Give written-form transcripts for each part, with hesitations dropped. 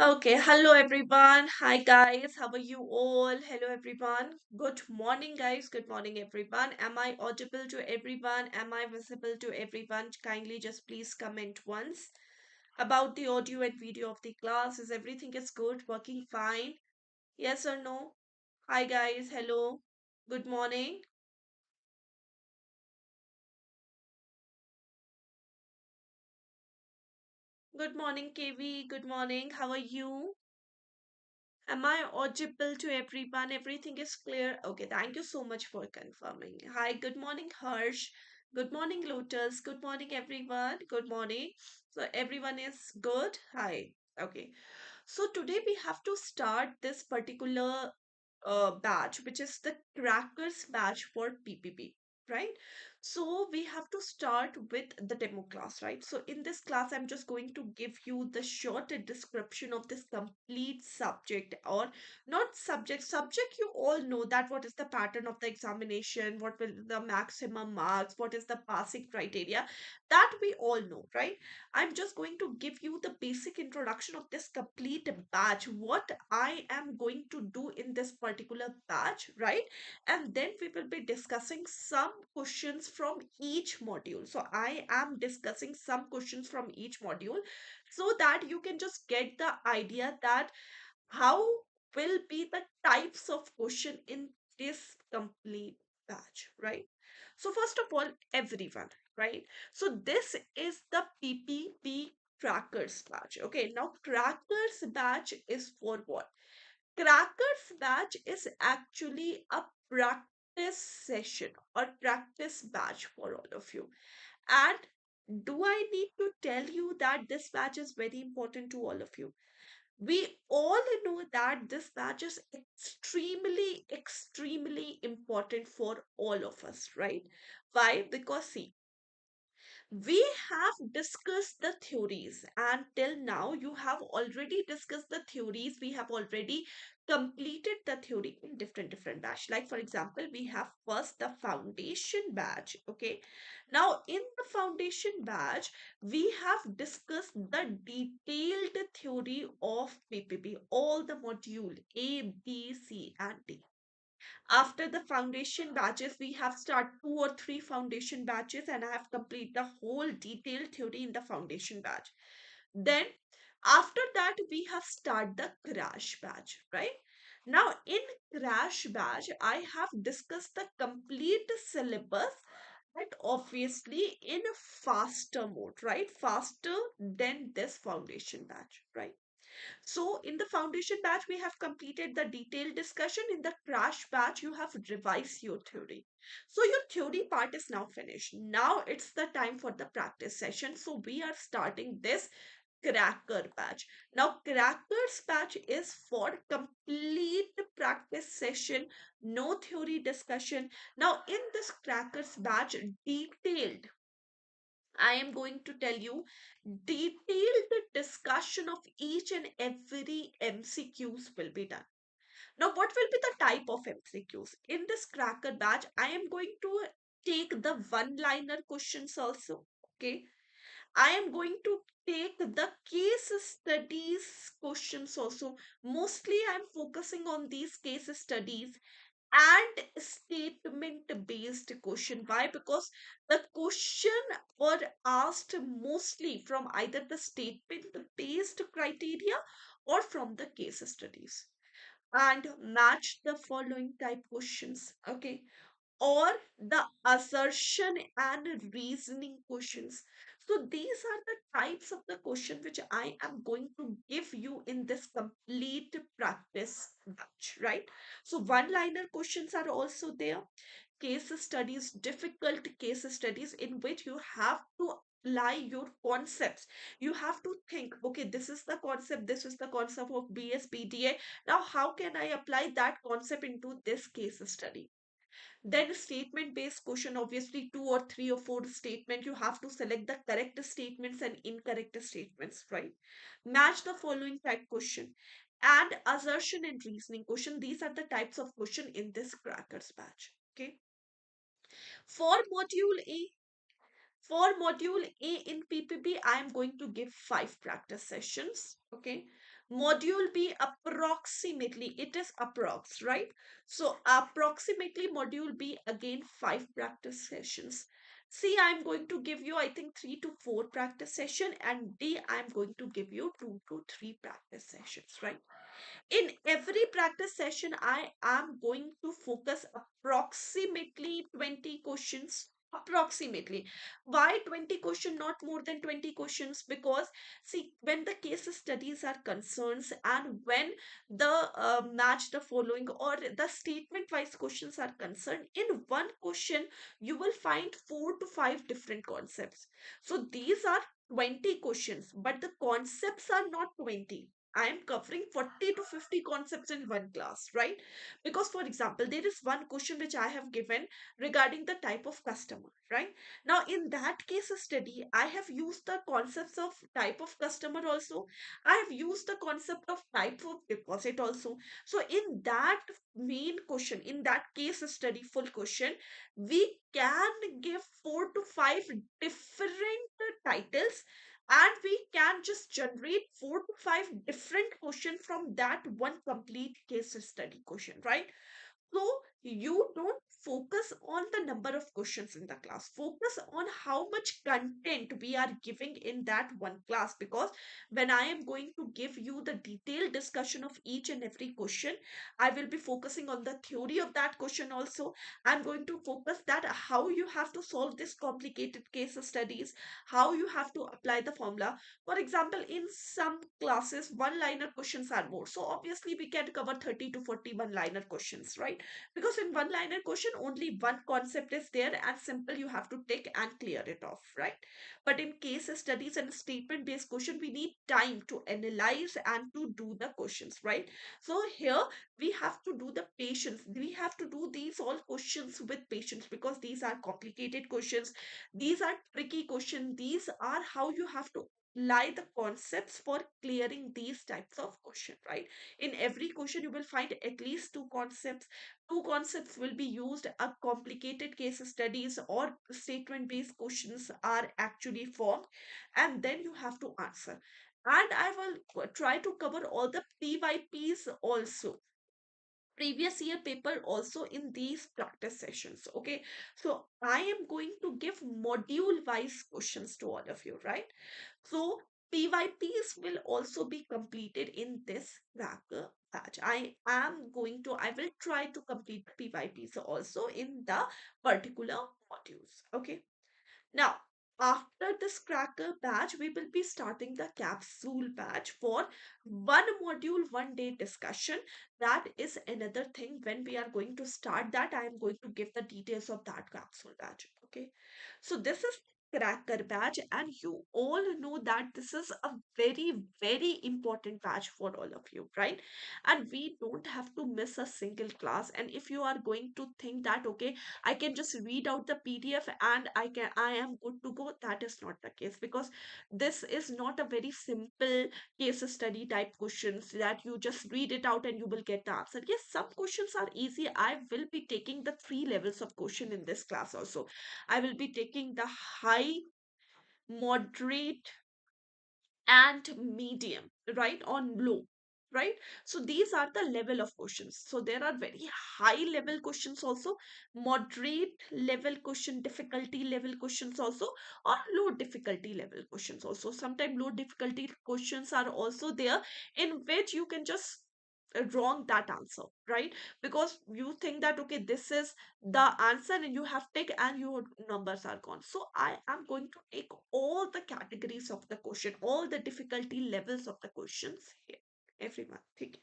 Okay, hello everyone. Hi guys, how are you all? Hello everyone. Good morning, guys. Good morning, everyone. Am I audible to everyone? Am I visible to everyone? Kindly just please comment once about the audio and video of the class. Is everything is good? Working fine? Yes or no? Hi guys, hello. Good morning. Good morning, KV. Good morning. How are you? Am I audible to everyone? Everything is clear? Okay, thank you so much for confirming. Hi, good morning, Harsh. Good morning, Lotus. Good morning, everyone. Good morning. So, everyone is good? Hi. Okay. So, today we have to start this particular batch, which is the crackers batch for PPB, right? So we have to start with the demo class, right? So in this class, I'm just going to give you the short description of this complete subject, or not subject. You all know that what is the pattern of the examination, what will the maximum marks, what is the passing criteria, that we all know, right? I'm just going to give you the basic introduction of this complete batch, what I am going to do in this particular batch, right? And then we will be discussing some questions from each module. So I am discussing some questions from each module so that you can just get the idea that how will be the types of question in this complete batch, right? So first of all, everyone, right? So this is the PPB crackers batch. Okay, now crackers batch is for what? Crackers batch is actually a practice session or practice batch for all of you. And do I need to tell you that this batch is very important to all of you? We all know that this batch is extremely important for all of us, right? Why? Because see, we have discussed the theories, and till now you have already discussed the theories. We have already completed the theory in different batch. Like for example, we have first the foundation batch. Okay, now in the foundation batch we have discussed the detailed theory of PPB, all the module A, B, C, and D. After the foundation batches, we have start 2 or 3 foundation batches, and I have complete the whole detailed theory in the foundation batch. Then after that, we have start the crash batch, right? Now in crash batch, I have discussed the complete syllabus, and obviously in a faster mode, right? Faster than this foundation batch, right? So in the foundation batch, we have completed the detailed discussion. In the crash batch, you have revised your theory. So your theory part is now finished. Now it's the time for the practice session. So we are starting this cracker batch. Now crackers batch is for complete practice session, no theory discussion. Now in this crackers batch, detailed, I am going to tell you detailed discussion of each and every MCQs will be done. Now, what will be the type of MCQs? In this cracker batch, I am going to take the one-liner questions also. Okay. I am going to take the case studies questions also. Mostly, I'm focusing on these case studies and statement based question. Why? Because the question were asked mostly from either the statement based criteria or from the case studies, and match the following type questions, okay, or the assertion and reasoning questions. So these are the types of the question which I am going to give you in this complete practice batch, right? So one liner questions are also there, case studies, difficult case studies in which you have to apply your concepts. You have to think, okay, this is the concept, this is the concept of BSPDA. Now how can I apply that concept into this case study? Then statement based question, obviously 2 or 3 or 4 statement. You have to select the correct statements and incorrect statements, right? Match the following type question. And assertion and reasoning question. These are the types of question in this crackers batch. Okay. For module A, for module A in PPB, I am going to give 5 practice sessions. Okay. Module B approximately, it is approx, right? So approximately module B, again 5 practice sessions. C, I'm going to give you, I think, 3 to 4 practice session, and D, I'm going to give you 2 to 3 practice sessions, right? In every practice session, I am going to focus approximately 20 questions. Approximately. Why 20 questions, not more than 20 questions? Because, see, when the case studies are concerned and when the match the following or the statement wise questions are concerned, in one question, you will find 4 to 5 different concepts. So these are 20 questions, but the concepts are not 20. I am covering 40 to 50 concepts in one class, right? Because, for example, there is one question which I have given regarding the type of customer, right? Now, in that case study, I have used the concepts of type of customer also. I have used the concept of type of deposit also. So, in that main question, in that case study full question, we can give 4 to 5 different titles, and we can just generate 4 to 5 different questions from that one complete case study question, right? So you don't focus on the number of questions in the class. Focus on how much content we are giving in that one class. Because when I am going to give you the detailed discussion of each and every question, I will be focusing on the theory of that question also. I'm going to focus that how you have to solve this complicated case studies, how you have to apply the formula. For example, in some classes, one-liner questions are more. So obviously we can cover 30 to 40 one-liner questions, right? Because in one-liner question, only one concept is there and simple you have to take and clear it off, right? But in case studies and statement-based question, we need time to analyze and to do the questions, right? So here we have to do the patience. We have to do these all questions with patience because these are complicated questions. These are tricky questions. These are how you have to apply the concepts for clearing these types of question, right? In every question you will find at least 2 concepts. 2 concepts will be used. A complicated case studies or statement based questions are actually formed, and then you have to answer. And I will try to cover all the PYPs also, previous year paper also, in these practice sessions. Okay, so I am going to give module wise questions to all of you, right? So PYPs will also be completed in this cracker batch. I will try to complete PYPs also in the particular modules. Okay, now, after this cracker batch, we will be starting the capsule batch for one module, 1 day discussion. That is another thing. When we are going to start that, I am going to give the details of that capsule batch. Okay. So this is cracker batch, and you all know that this is a very, very important batch for all of you, right? And we don't have to miss a single class. And if you are going to think that, okay, I can just read out the PDF and I am good to go. That is not the case, because this is not a very simple case study type questions that you just read it out and you will get the answer. Yes, some questions are easy. I will be taking the 3 levels of question in this class also. I will be taking the high, moderate, and medium, right? On low, right? So these are the level of questions. So there are very high level questions also, moderate level question, difficulty level questions also, or low difficulty level questions also. Sometimes low difficulty questions are also there, in which you can just wrong that answer, right? Because you think that, okay, this is the answer and you have take and your numbers are gone. So I am going to take all the categories of the question, all the difficulty levels of the questions here. Everyone, take it.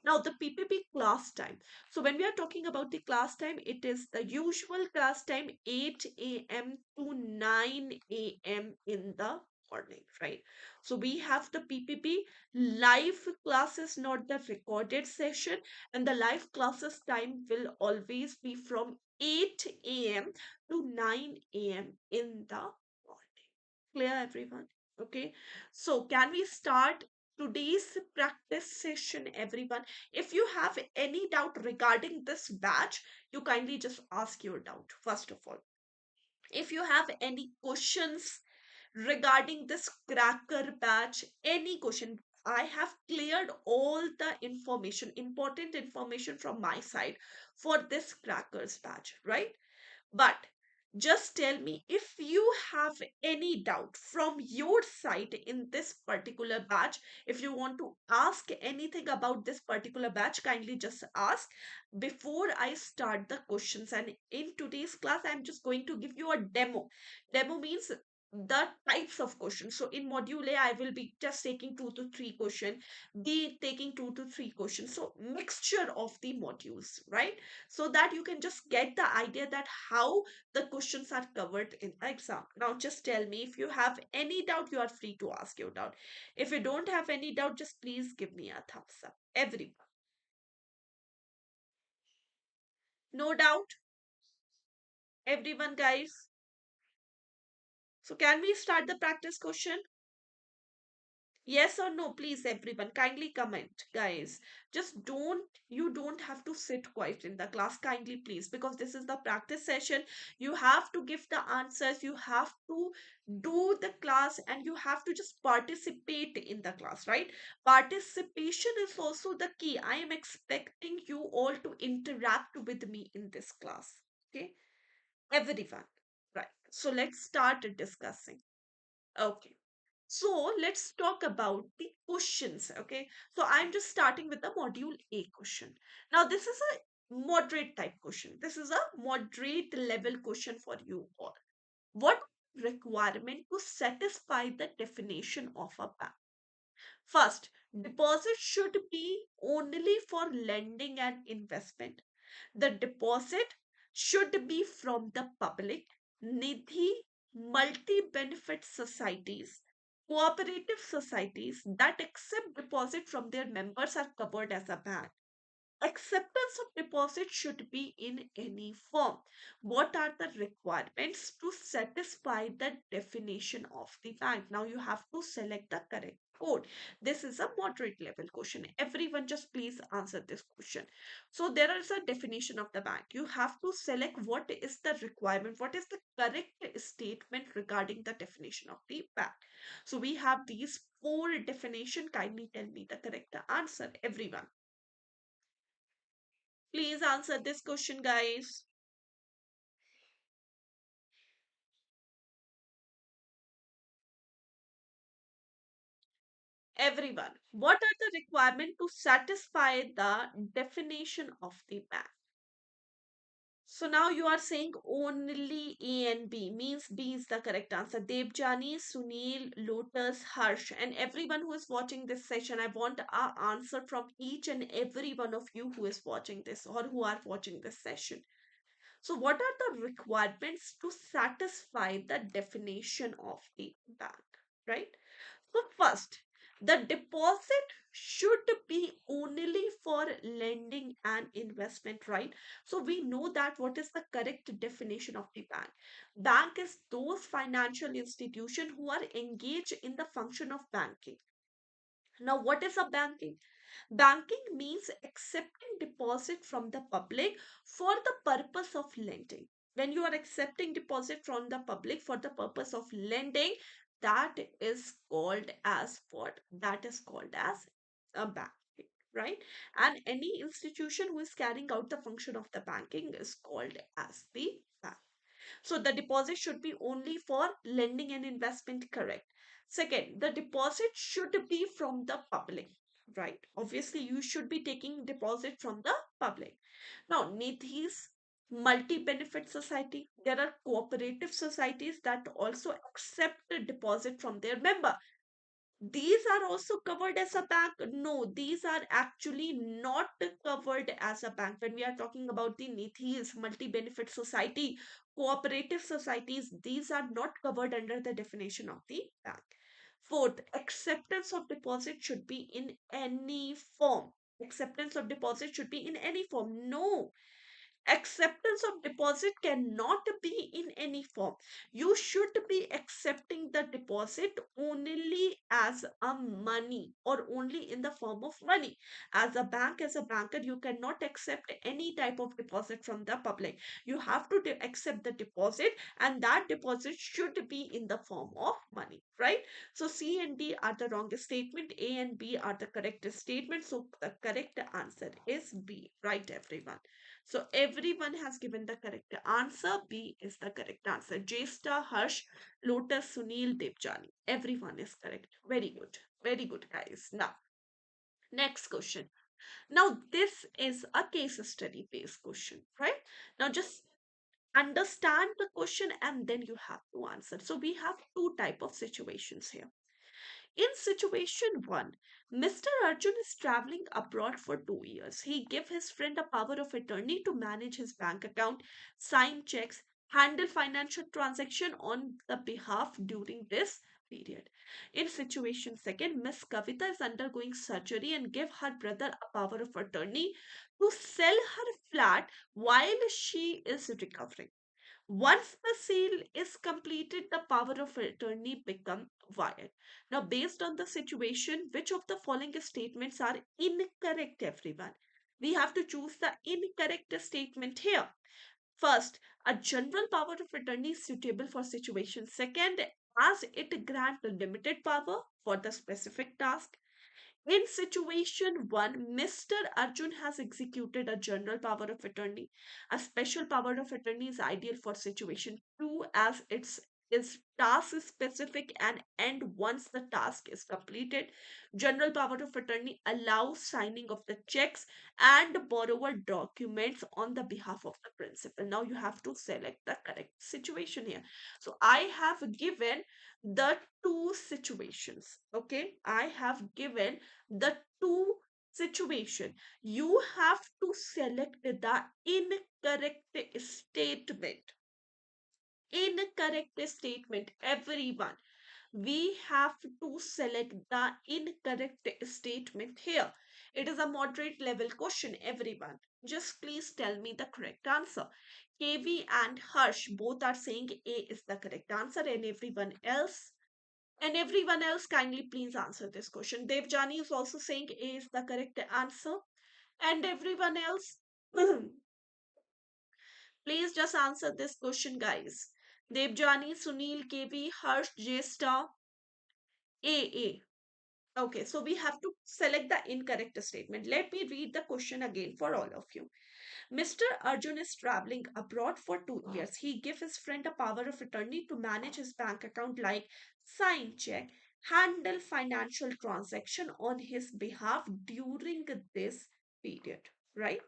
Now, the PPB class time. So, when we are talking about the class time, it is the usual class time, 8 a.m. to 9 a.m. in the morning, right? So, we have the PPB live classes, not the recorded session, and the live classes time will always be from 8 a.m. to 9 a.m. in the morning. Clear, everyone? Okay. So, can we start today's practice session, everyone? If you have any doubt regarding this batch, you kindly just ask your doubt, first of all. If you have any questions regarding this cracker batch, any question, I have cleared all the information, important information from my side for this crackers batch, right? But just tell me if you have any doubt from your side in this particular batch. If you want to ask anything about this particular batch, kindly just ask before I start the questions. And in today's class, I'm just going to give you a demo. Demo means the types of questions. So in module A, I will be just taking 2 to 3 questions, B taking 2 to 3 questions. So mixture of the modules, right? So that you can just get the idea that how the questions are covered in the exam. Now just tell me if you have any doubt, you are free to ask your doubt. If you don't have any doubt, just please give me a thumbs up. Everyone. No doubt? Everyone, guys? So can we start the practice question? Yes or no, please, everyone. Kindly comment, guys. Just you don't have to sit quiet in the class. Kindly, please, because this is the practice session. You have to give the answers. You have to do the class and you have to just participate in the class, right? Participation is also the key. I am expecting you all to interact with me in this class. Okay? Everyone. Right. So let's start discussing. Okay. So let's talk about the questions. Okay. So I'm just starting with the module A question. Now, this is a moderate type question. This is a moderate level question for you all. What requirement to satisfy the definition of a bank? First, deposit should be only for lending and investment. The deposit should be from the public, Nidhi, multi-benefit societies, cooperative societies that accept deposit from their members are covered as a bank. Acceptance of deposit should be in any form. What are the requirements to satisfy the definition of the bank? Now you have to select the correct code. This is a moderate level question. Everyone just please answer this question. So there is a definition of the bank. You have to select what is the requirement, what is the correct statement regarding the definition of the bank. So we have these four definition. Kindly tell me the correct answer, everyone. Please answer this question, guys. Everyone, what are the requirements to satisfy the definition of the bank? So now you are saying only A and B means B is the correct answer. Devjani, Sunil, Lotus, Harsh, and everyone who is watching this session, I want a answer from each and every one of you who is watching this or who are watching this session. So, what are the requirements to satisfy the definition of the bank? Right? So, first, the deposit should be only for lending and investment, right? So, we know that what is the correct definition of the bank? Bank is those financial institutions who are engaged in the function of banking. Now, what is a banking? Banking means accepting deposit from the public for the purpose of lending. When you are accepting deposit from the public for the purpose of lending, that is called as what? That is called as a banking, right? And any institution who is carrying out the function of the banking is called as the bank. So the deposit should be only for lending and investment, correct. Second, the deposit should be from the public, right? Obviously, you should be taking deposit from the public. Now, Nidhi's multi-benefit society, there are cooperative societies that also accept the deposit from their member. These are also covered as a bank. No, these are actually not covered as a bank. When we are talking about the NITHIs, multi-benefit society, cooperative societies, these are not covered under the definition of the bank. Fourth, acceptance of deposit should be in any form. Acceptance of deposit should be in any form. No, Acceptance of deposit cannot be in any form. You should be accepting the deposit only as a money or only in the form of money. As a bank, as a banker, you cannot accept any type of deposit from the public. You have to accept the deposit, and that deposit should be in the form of money, right? So C and D are the wrongest statement. A and B are the correct statement. So the correct answer is B, right, everyone? So everyone has given the correct answer. B is the correct answer. Jesta, Harsh, Lotus, Sunil, Devjani. Everyone is correct. Very good. Very good, guys. Now, next question. Now, this is a case study based question, right? Now, just understand the question and then you have to answer. So, we have two type of situations here. In situation one, Mr. Arjun is traveling abroad for 2 years. He gave his friend a power of attorney to manage his bank account, sign checks, handle financial transaction on the behalf during this period. In situation second, Miss Kavita is undergoing surgery and give her brother a power of attorney to sell her flat while she is recovering. Once the sale is completed, the power of attorney become void. Now, based on the situation, which of the following statements are incorrect, everyone? We have to choose the incorrect statement here. First, a general power of attorney is suitable for situation. Second, as it grant limited power for the specific task. In situation 1, Mr. Arjun has executed a general power of attorney. A special power of attorney is ideal for situation 2 as it's is task specific and end once the task is completed. General power of attorney allows signing of the checks and borrower documents on the behalf of the principal. Now you have to select the correct situation here. So I have given the two situations. Okay, I have given the two situation. You have to select the incorrect statement. Incorrect statement, everyone. We have to select the incorrect statement here. It is a moderate level question, everyone. Just please tell me the correct answer. KV and Harsh both are saying A is the correct answer, and everyone else kindly please answer this question. Devjani is also saying A is the correct answer. And everyone else, please just answer this question, guys. Devjani, Sunil, KV, Harsh, J-Star, A. Okay, so we have to select the incorrect statement. Let me read the question again for all of you. Mr. Arjun is traveling abroad for 2 years. He gives his friend a power of attorney to manage his bank account, like sign check, handle financial transaction on his behalf during this period, right?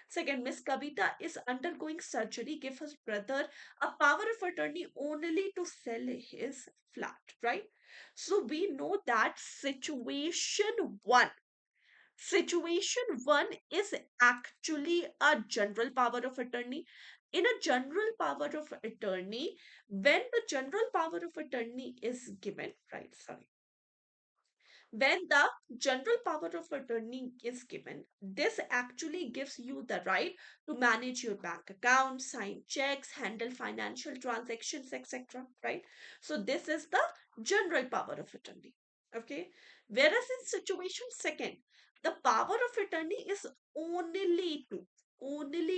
Second, Miss Kavita is undergoing surgery, give his brother a power of attorney only to sell his flat, right? So we know that situation one is actually a general power of attorney. In a general power of attorney, when the general power of attorney is given, right? Sorry. When the general power of attorney is given, this actually gives you the right to manage your bank account, sign checks, handle financial transactions, etc. Right? So, this is the general power of attorney. Okay. Whereas in situation second, the power of attorney is only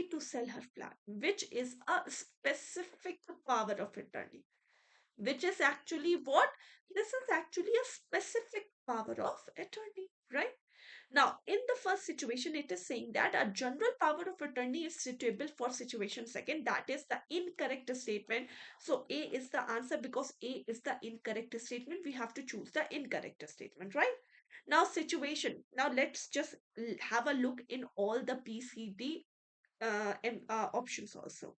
to sell her flat, which is a specific power of attorney, which is actually what? This is actually a specific power of attorney, right? Now, in the first situation, it is saying that a general power of attorney is suitable for situation second. That is the incorrect statement. So, A is the answer because A is the incorrect statement. We have to choose the incorrect statement, right? Now, situation. Now, let's just have a look in all the PCD options also.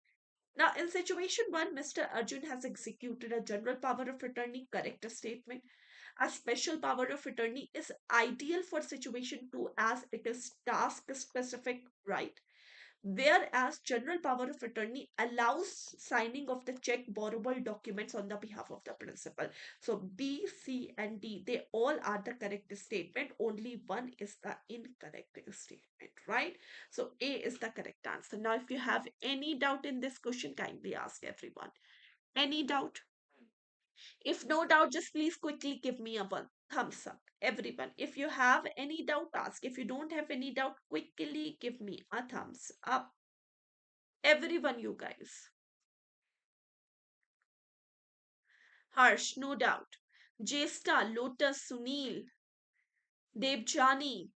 Now, in situation one, Mr. Arjun has executed a general power of attorney, correct statement. A special power of attorney is ideal for situation two as it is task specific, right? whereas general power of attorney allows signing of the check borrower documents on the behalf of the principal. So B, C, and D, they all are the correct statement. Only one is the incorrect statement, right? So A is the correct answer. Now, if you have any doubt in this question, kindly ask everyone. Any doubt? If no doubt, just please quickly give me a one thumbs up. Everyone, if you have any doubt, ask. If you don't have any doubt, quickly give me a thumbs up. Everyone, you guys. Harsh, no doubt. Jesta, Lotus, Sunil, Devjani.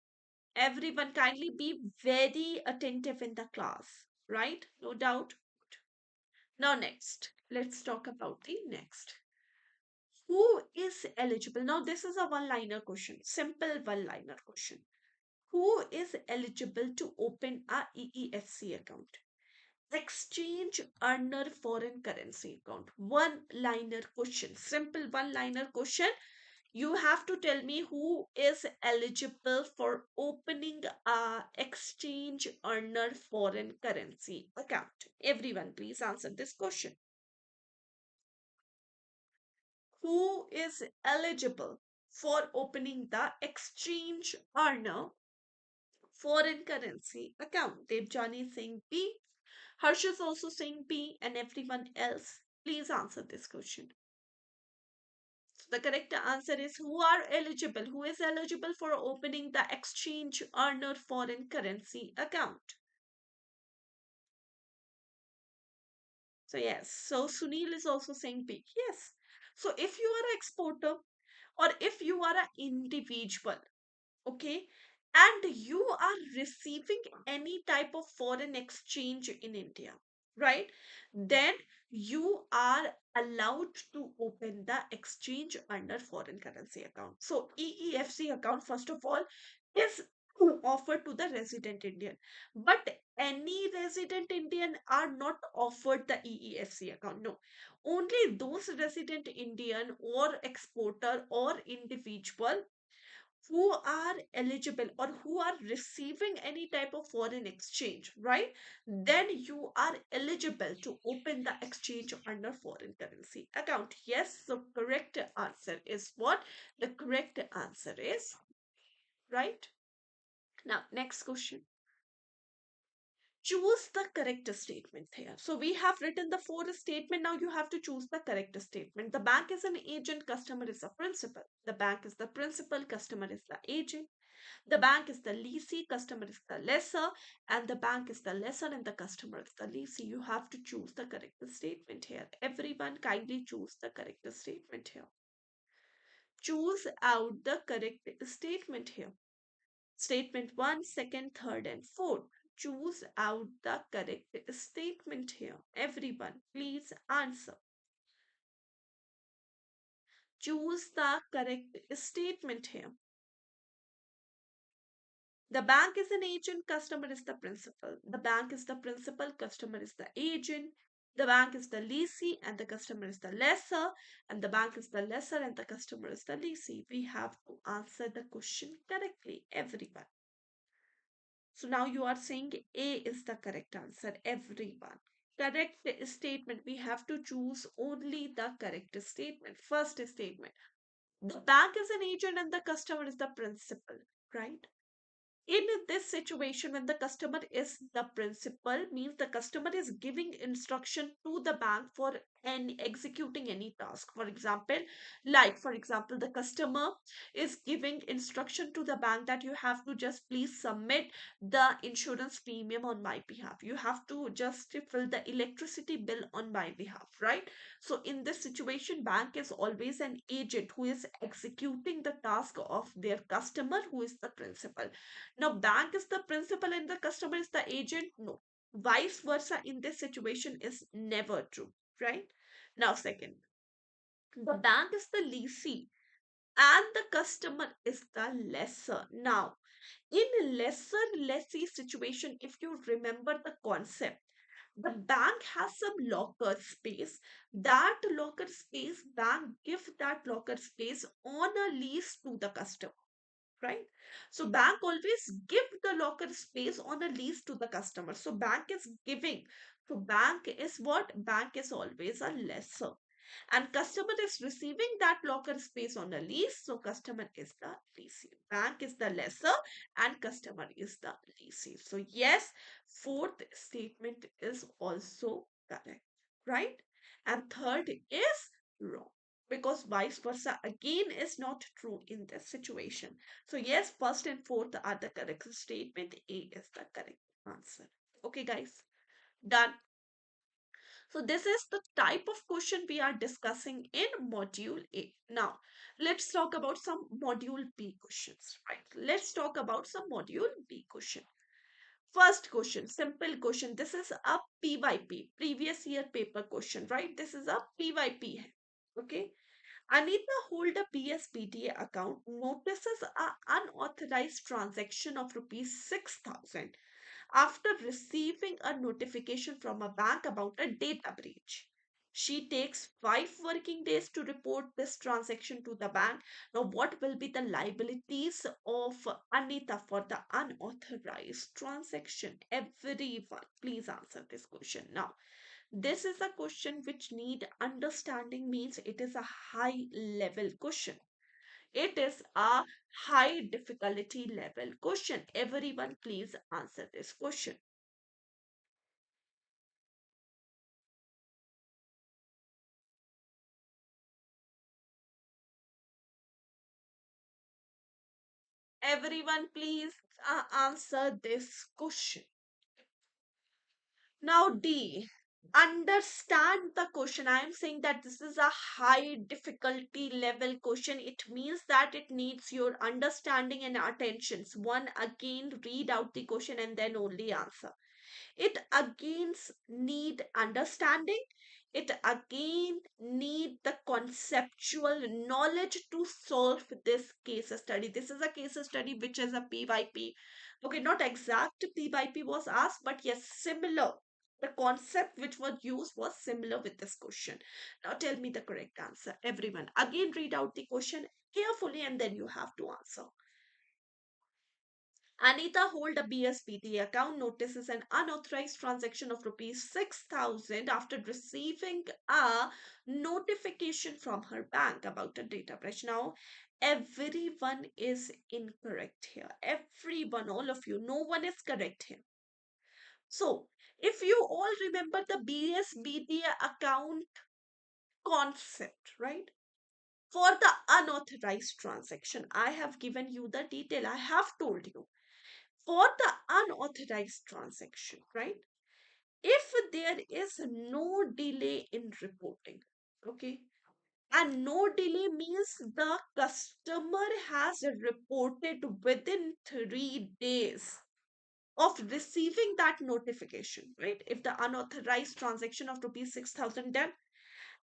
Everyone, kindly be very attentive in the class. Right? No doubt. Now, next, let's talk about the next. Who is eligible? Now, this is a one liner question, simple one liner question. Who is eligible to open a EEFC account? Exchange earner foreign currency account. One liner question, simple one liner question. You have to tell me who is eligible for opening a exchange earner foreign currency account. Everyone, please answer this question. Who is eligible for opening the exchange earner foreign currency account? Devjani is saying B. Harsh is also saying B, and everyone else, please answer this question. So the correct answer is who are eligible? Who is eligible for opening the exchange earner foreign currency account? So yes, so Sunil is also saying B. Yes. So if you are an exporter or if you are an individual, okay, and you are receiving any type of foreign exchange in India, right, then you are allowed to open the exchange under foreign currency account. So EEFC account, first of all, is offered to the resident Indian, but any resident Indian are not offered the EEFC account. No, only those resident Indian or exporter or individual who are eligible or who are receiving any type of foreign exchange, right? Then you are eligible to open the exchange under foreign currency account. Yes, so correct answer is what? The correct answer is right. Now, next question. Choose the correct statement here. So we have written the four statement. Now you have to choose the correct statement. The bank is an agent, customer is a principal. The bank is the principal, customer is the agent. The bank is the lessee, customer is the lessor, and the bank is the lessor and the customer is the lessee. You have to choose the correct statement here. Everyone kindly choose the correct statement here. Choose out the correct statement here. Statement 1, second, third, and fourth. Choose out the correct statement here. Everyone, please answer. Choose the correct statement here. The bank is an agent, customer is the principal. The bank is the principal, customer is the agent. The bank is the lessee and the customer is the lessor. And the bank is the lessor and the customer is the lessee. We have to answer the question correctly, everyone. So now you are saying A is the correct answer, everyone. Correct statement. We have to choose only the correct statement. First statement. The bank is an agent and the customer is the principal, right? In this situation, when the customer is the principal, means the customer is giving instruction to the bank for executing any task. For example, the customer is giving instruction to the bank that you have to just please submit the insurance premium on my behalf. You have to just fill the electricity bill on my behalf, right? So in this situation, bank is always an agent who is executing the task of their customer, who is the principal. Now, bank is the principal and the customer is the agent. No. Vice versa in this situation is never true, right? Now, second, the bank is the lessee and the customer is the lessor. Now, in lesser lessee situation, if you remember the concept, the bank has some locker space. That locker space, bank give that locker space on a lease to the customer. right? So bank always give the locker space on a lease to the customer. So bank is giving. So bank is what? Bank is always a lessor. And customer is receiving that locker space on a lease. So customer is the lessee. Bank is the lessor and customer is the lessee. So yes, fourth statement is also correct, right? And third is wrong because vice versa again is not true in this situation. So yes, first and fourth are the correct statement. A is the correct answer. Okay, guys, done. So this is the type of question we are discussing in module A. Now, let's talk about some module B questions, right? Let's talk about some module B question. First question, simple question. This is a PYP, previous year paper question, right? This is a PYP. Okay. Anita hold a PSBTA account, notices a unauthorized transaction of rupees 6,000 after receiving a notification from a bank about a data breach. She takes 5 working days to report this transaction to the bank. Now, what will be the liabilities of Anita for the unauthorized transaction? Everyone, please answer this question. Now, this is a question which need understanding, means it is a high level question. It is a high difficulty level question. Everyone, please answer this question. Everyone, please answer this question. Now, D. Understand the question. I am saying that this is a high difficulty level question. It means that it needs your understanding and attention. One, again, read out the question and then only answer. It again need understanding. It again need the conceptual knowledge to solve this case study. This is a case study which is a PYP. Okay, not exact PYP was asked, but yes, similar. The concept which was used was similar with this question. Now tell me the correct answer. Everyone, again read out the question carefully and then you have to answer. Anita hold a BSPT account, notices an unauthorized transaction of rupees 6,000 after receiving a notification from her bank about a data breach. Now, everyone is incorrect here. Everyone, all of you, no one is correct here. So, if you all remember the BSBD account concept, right? For the unauthorized transaction, I have given you the detail. I have told you for the unauthorized transaction, right? If there is no delay in reporting, okay, and no delay means the customer has reported within 3 days of receiving that notification, right? If the unauthorized transaction of rupees 6,000 done,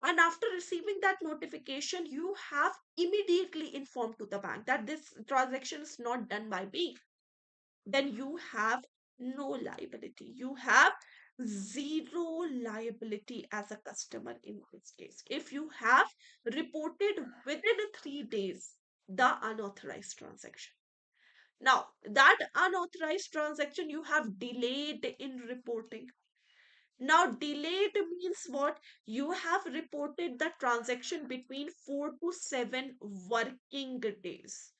and after receiving that notification, you have immediately informed to the bank that this transaction is not done by me, then you have no liability. You have zero liability as a customer in this case. If you have reported within 3 days the unauthorized transaction. Now, that unauthorized transaction you have delayed in reporting. Now, delayed means what? You have reported the transaction between 4 to 7 working days.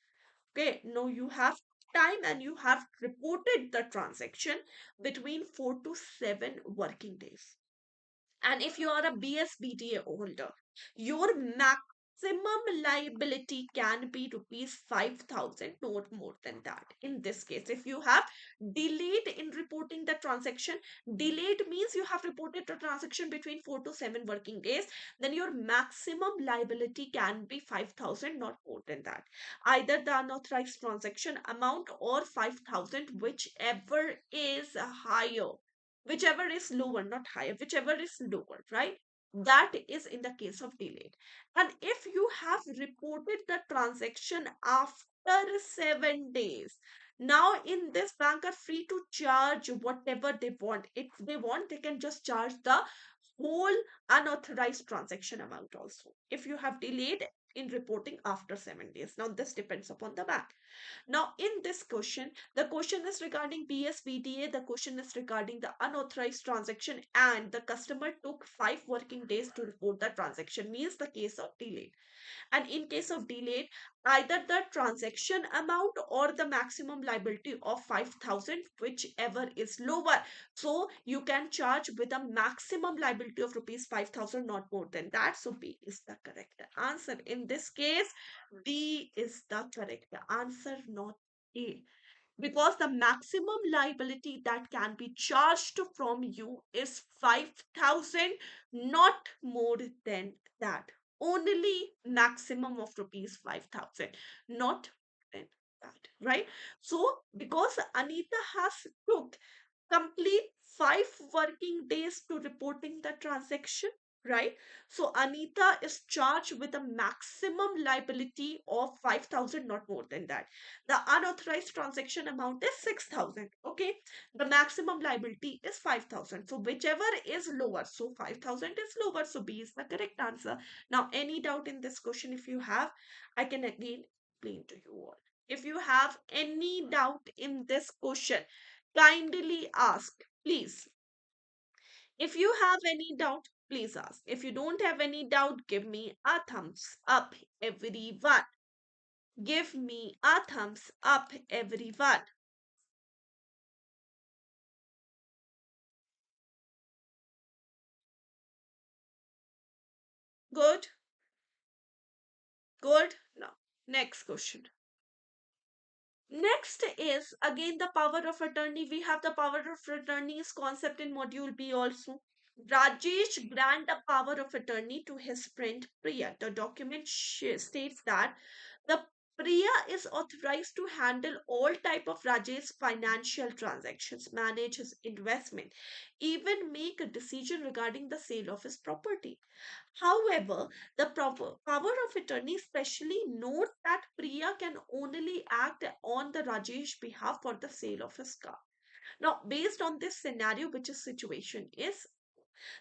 Okay, now you have time and you have reported the transaction between 4 to 7 working days. And if you are a BSBTA holder, your maximum liability can be rupees 5,000, not more than that. In this case, if you have delayed in reporting the transaction, delayed means you have reported the transaction between 4 to 7 working days, then your maximum liability can be 5,000, not more than that. Either the unauthorized transaction amount or 5,000, whichever is higher, whichever is lower, not higher, whichever is lower, right? That is in the case of delayed. And if you have reported the transaction after 7 days, now in this bank are free to charge whatever they want. If they want, they can just charge the whole unauthorized transaction amount also. If you have delayed in reporting after 7 days, now this depends upon the bank. Now, in this question, the question is regarding BSBDA, the question is regarding the unauthorized transaction, and the customer took 5 working days to report the transaction, means the case of delay. And in case of delayed, either the transaction amount or the maximum liability of 5,000, whichever is lower. So you can charge with a maximum liability of rupees 5,000, not more than that. So B is the correct answer. In this case, D is the correct answer, not A, because the maximum liability that can be charged from you is 5,000, not more than that. Only maximum of rupees 5,000, not more than that, right? So because Anita has took complete 5 working days to reporting the transaction, right? So Anita is charged with a maximum liability of 5,000, not more than that. The unauthorized transaction amount is 6,000. Okay. The maximum liability is 5,000. So whichever is lower. So 5,000 is lower. So B is the correct answer. Now, any doubt in this question, if you have, I can again explain to you all. If you have any doubt in this question, kindly ask, please. If you have any doubt, please ask. If you don't have any doubt, give me a thumbs up, everyone. Give me a thumbs up, everyone. Good, good. Now, next question. Next is again the power of attorney. We have the power of attorney's concept in module B also. Rajesh grant a power of attorney to his friend Priya. The document states that the Priya is authorized to handle all type of Rajesh's financial transactions, manage his investment, even make a decision regarding the sale of his property. However, the proper power of attorney specially notes that Priya can only act on the Rajesh behalf for the sale of his car. Now, based on this scenario, which is situation is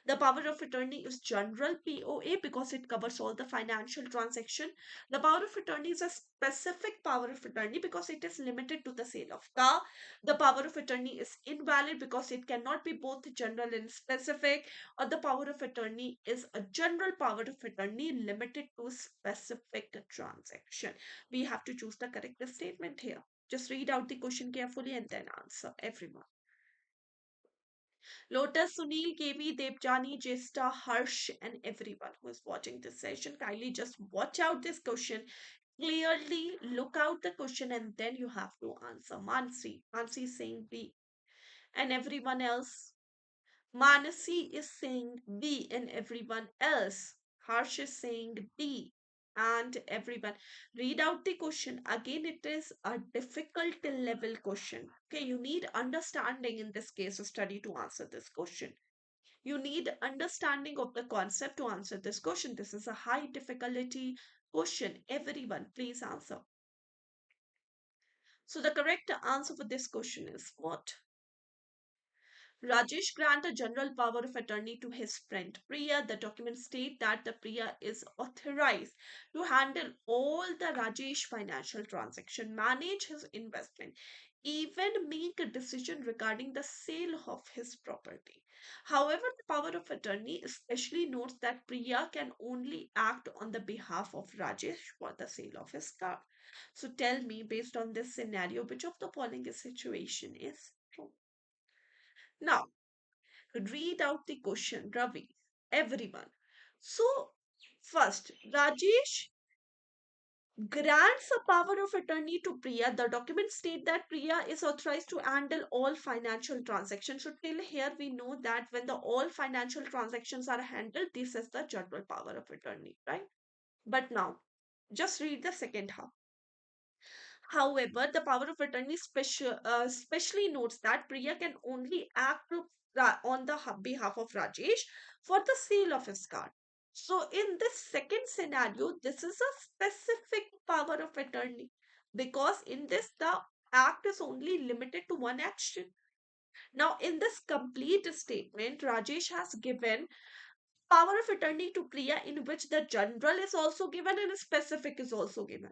the power of attorney is general POA because it covers all the financial transaction. The power of attorney is a specific power of attorney because it is limited to the sale of car. The power of attorney is invalid because it cannot be both general and specific. Or the power of attorney is a general power of attorney limited to specific transaction. We have to choose the correct statement here. Just read out the question carefully and then answer, everyone. Lotus, Sunil, KB, Debjani, Jesta, Harsh, and everyone who is watching this session, kindly just watch out this question. Clearly look out the question and then you have to answer. Mansi is saying B. And everyone else. Manasi is saying B and everyone else. Harsh is saying D and everyone. Read out the question. Again, it is a difficult level question. Okay, you need understanding in this case of study to answer this question. You need understanding of the concept to answer this question. This is a high difficulty question. Everyone, please answer. So the correct answer for this question is what? Rajesh grant a general power of attorney to his friend Priya. The documents state that the Priya is authorized to handle all the Rajesh financial transaction, manage his investment, even make a decision regarding the sale of his property. However, the power of attorney especially notes that Priya can only act on the behalf of Rajesh for the sale of his car. So tell me, based on this scenario, which of the following situation is true? Now, read out the question, Ravi. Everyone. So, first, Rajesh grants a power of attorney to Priya. The documents state that Priya is authorized to handle all financial transactions. So, till here, we know that when the all financial transactions are handled, this is the general power of attorney, right? But now, just read the second half. However, the power of attorney specially notes that Priya can only act on the behalf of Rajesh for the sale of his car. So, in this second scenario, this is a specific power of attorney because in this, the act is only limited to one action. Now, in this complete statement, Rajesh has given power of attorney to Priya in which the general is also given and specific is also given.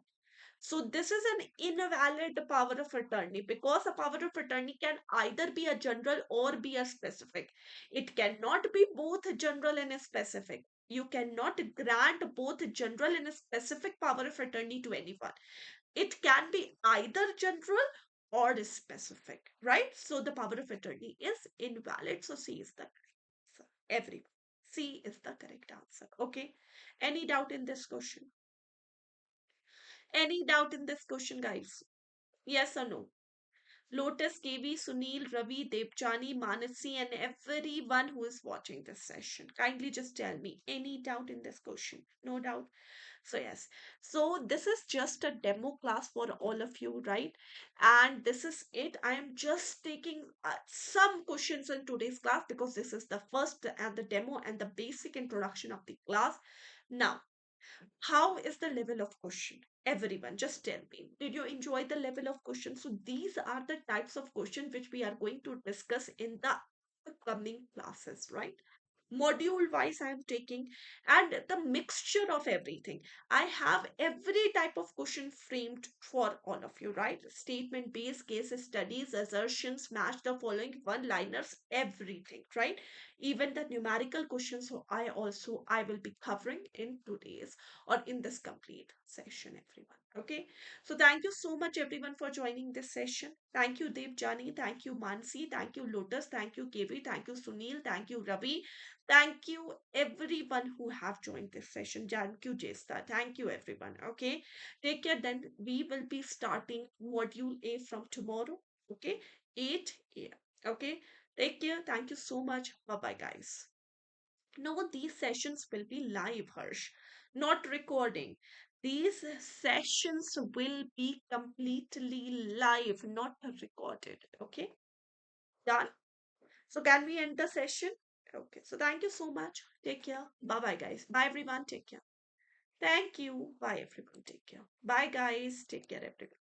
So this is an invalid power of attorney, because a power of attorney can either be a general or be a specific. It cannot be both general and specific. You cannot grant both general and specific power of attorney to anyone. It can be either general or specific, right? So the power of attorney is invalid. So C is the correct answer. Everyone. C is the correct answer. Okay. Any doubt in this question? Any doubt in this question, guys? Yes or no? Lotus, KV, Sunil, Ravi, Debjani, Manasi, and everyone who is watching this session. Kindly just tell me any doubt in this question. No doubt. So, yes. So, this is just a demo class for all of you, right? And this is it. I am just taking some questions in today's class because this is the first and the demo and the basic introduction of the class. Now, how is the level of question? Everyone, just tell me. Did you enjoy the level of question? So these are the types of questions which we are going to discuss in the upcoming classes, right? Module wise I am taking, and the mixture of everything. I have every type of question framed for all of you, right? Statement based, case studies, assertions, match the following, one liners, everything, right? Even the numerical questions, so I will be covering in today's or in this complete session, everyone. Okay, so thank you so much everyone for joining this session. Thank you Dev Jani, thank you Mansi, thank you Lotus, thank you KV, thank you Sunil, thank you Ravi. Thank you everyone who have joined this session. Thank you, Jesta. Thank you everyone. Okay. Take care. Then we will be starting module A from tomorrow. Okay. 8 a.m. Okay. Take care. Thank you so much. Bye bye, guys. No, these sessions will be live, Harsh, not recording. These sessions will be completely live, not recorded. Okay. Done. So can we end the session? Okay. So thank you so much. Take care. Bye bye, guys. Bye, everyone. Take care. Thank you. Bye, everyone. Take care. Bye, guys. Take care, everyone.